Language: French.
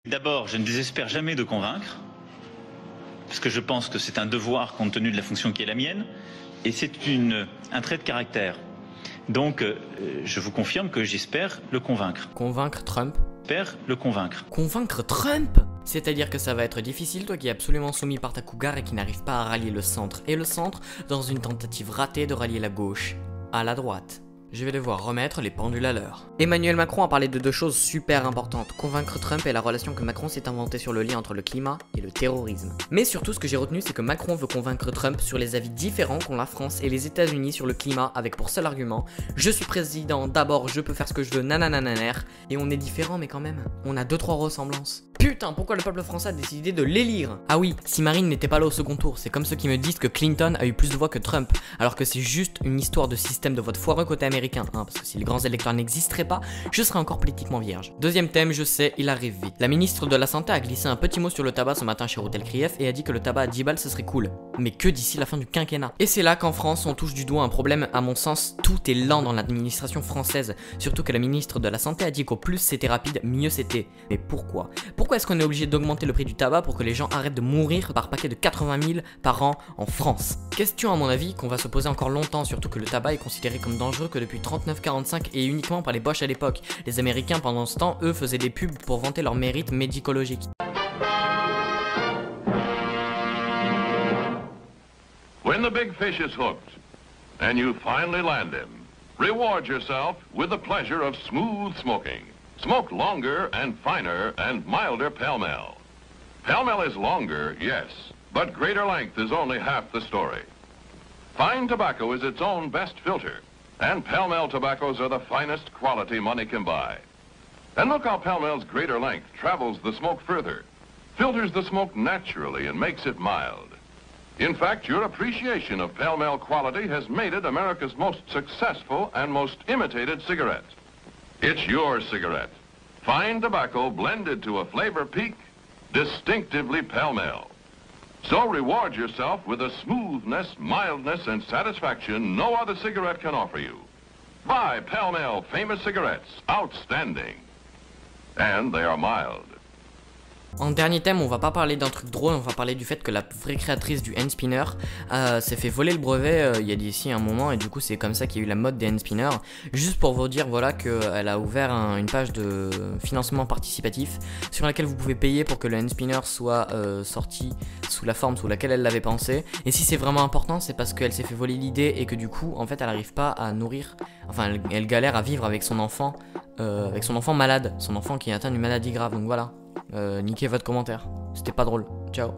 D'abord, je ne désespère jamais de convaincre, parce que je pense que c'est un devoir compte tenu de la fonction qui est la mienne, et c'est un trait de caractère. Donc, je vous confirme que j'espère le convaincre. Convaincre Trump? J'espère le convaincre. Convaincre Trump? C'est-à-dire que ça va être difficile, toi qui es absolument soumis par ta cougar et qui n'arrive pas à rallier le centre et le centre dans une tentative ratée de rallier la gauche à la droite. Je vais devoir remettre les pendules à l'heure. Emmanuel Macron a parlé de deux choses super importantes, convaincre Trump et la relation que Macron s'est inventée sur le lien entre le climat et le terrorisme. Mais surtout ce que j'ai retenu, c'est que Macron veut convaincre Trump sur les avis différents qu'ont la France et les États-Unis sur le climat, avec pour seul argument: je suis président, d'abord je peux faire ce que je veux, nananananer, et on est différents mais quand même, on a 2-3 ressemblances. Putain, pourquoi le peuple français a décidé de l'élire? Ah oui, si Marine n'était pas là au second tour, c'est comme ceux qui me disent que Clinton a eu plus de voix que Trump, alors que c'est juste une histoire de système de vote foireux côté américain, hein, parce que si les grands électeurs n'existeraient pas, je serais encore politiquement vierge. Deuxième thème, je sais, il arrive vite. La ministre de la Santé a glissé un petit mot sur le tabac ce matin chez Routel Krief et a dit que le tabac à 10 balles ce serait cool. Mais que d'ici la fin du quinquennat. Et c'est là qu'en France, on touche du doigt un problème, à mon sens, tout est lent dans l'administration française, surtout que la ministre de la Santé a dit qu'au plus c'était rapide, mieux c'était. Mais pourquoi? Pourquoi est-ce qu'on est obligé d'augmenter le prix du tabac pour que les gens arrêtent de mourir par paquet de 80 000 par an en France? Question à mon avis qu'on va se poser encore longtemps, surtout que le tabac est considéré comme dangereux que depuis 39-45 et uniquement par les Boches à l'époque. Les Américains pendant ce temps, eux, faisaient des pubs pour vanter leur mérite médicologique. When the big fish is hooked and you finally land him, reward yourself with the pleasure of smooth smoking. Smoke longer and finer and milder Pall Mall. Pall Mall is longer, yes, but greater length is only half the story. Fine tobacco is its own best filter, and Pall Mall tobaccos are the finest quality money can buy. And look how Pall Mall's greater length travels the smoke further, filters the smoke naturally and makes it mild. In fact, your appreciation of Pall Mall quality has made it America's most successful and most imitated cigarette. It's your cigarette. Fine tobacco blended to a flavor peak, distinctively Pall Mall. So reward yourself with a smoothness, mildness, and satisfaction no other cigarette can offer you. Buy Pall Mall famous cigarettes, outstanding. And they are mild. En dernier thème, on va pas parler d'un truc drôle, on va parler du fait que la vraie créatrice du hand spinner s'est fait voler le brevet il y a d'ici un moment, et du coup c'est comme ça qu'il y a eu la mode des hand spinners. Juste pour vous dire voilà qu'elle a ouvert une page de financement participatif sur laquelle vous pouvez payer pour que le hand spinner soit sorti sous la forme sous laquelle elle l'avait pensé. Et si c'est vraiment important, c'est parce qu'elle s'est fait voler l'idée et que du coup en fait elle n'arrive pas à nourrir, enfin elle galère à vivre avec son enfant malade, son enfant qui est atteint d'une maladie grave. Donc voilà. Niquez votre commentaire, c'était pas drôle. Ciao.